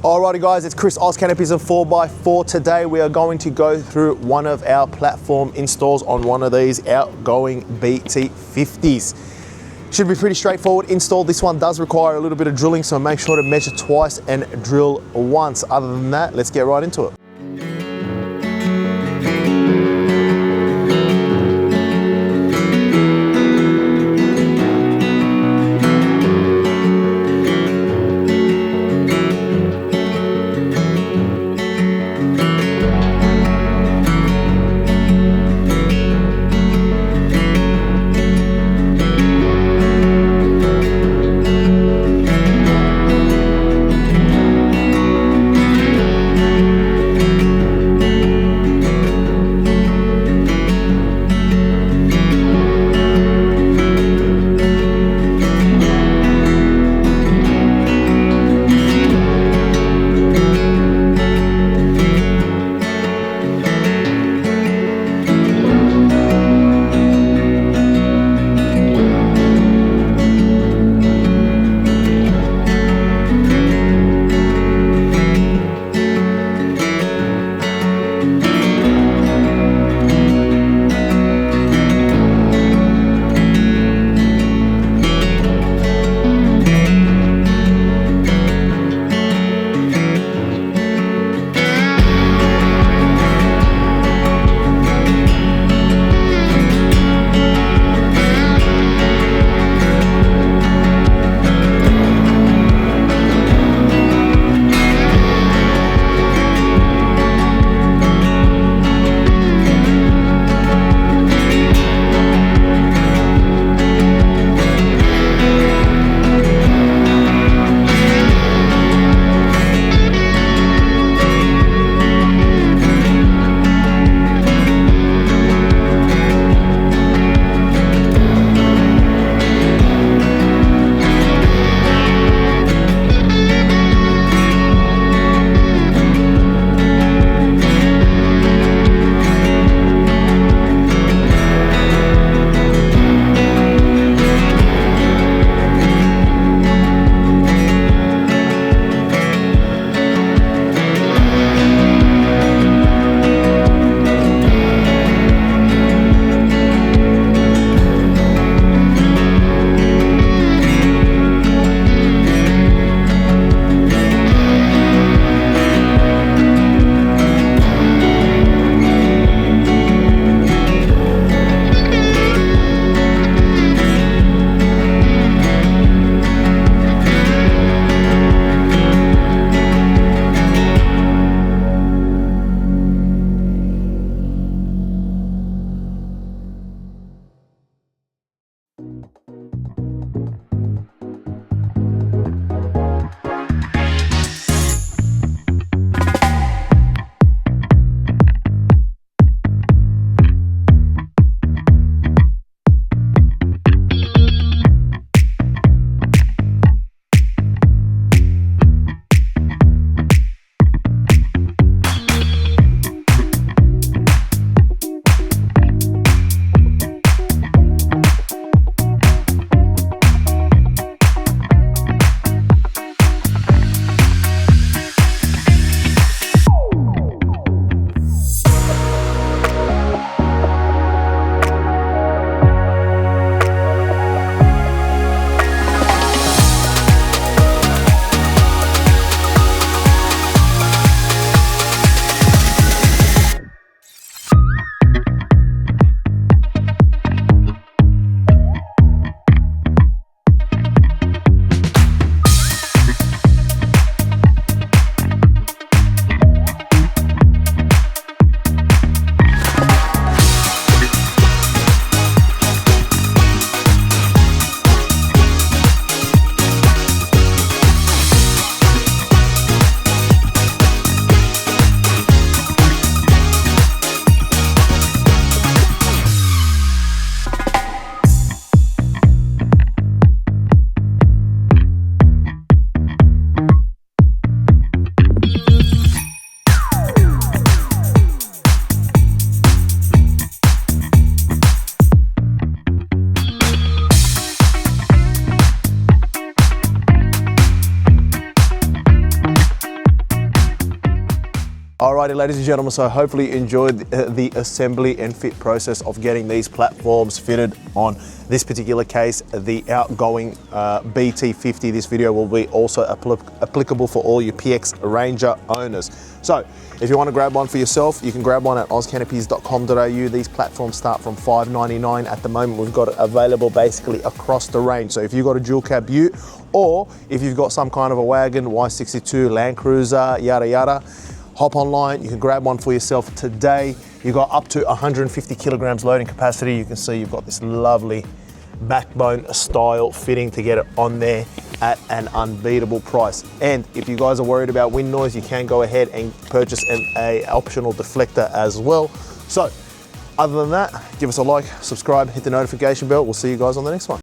Alrighty guys, it's Chris Oz Canopies and 4x4. Today we are going to go through one of our platform installs on one of these outgoing BT-50s. Should be pretty straightforward install. This one does require a little bit of drilling, so make sure to measure twice and drill once. Other than that, let's get right into it. Alrighty, ladies and gentlemen, so hopefully you enjoyed the assembly and fit process of getting these platforms fitted on this particular case, the outgoing BT-50. This video will be also applicable for all your PX Ranger owners. So if you want to grab one for yourself, you can grab one at ozcanopies.com.au. These platforms start from $5.99 at the moment. We've got it available basically across the range. So if you've got a dual cab ute, or if you've got some kind of a wagon, Y62, Land Cruiser, yada yada, hop online, you can grab one for yourself today. You've got up to 150 kilograms loading capacity. You can see you've got this lovely backbone style fitting to get it on there at an unbeatable price. And if you guys are worried about wind noise, you can go ahead and purchase an optional deflector as well. So other than that, give us a like, subscribe, hit the notification bell. We'll see you guys on the next one.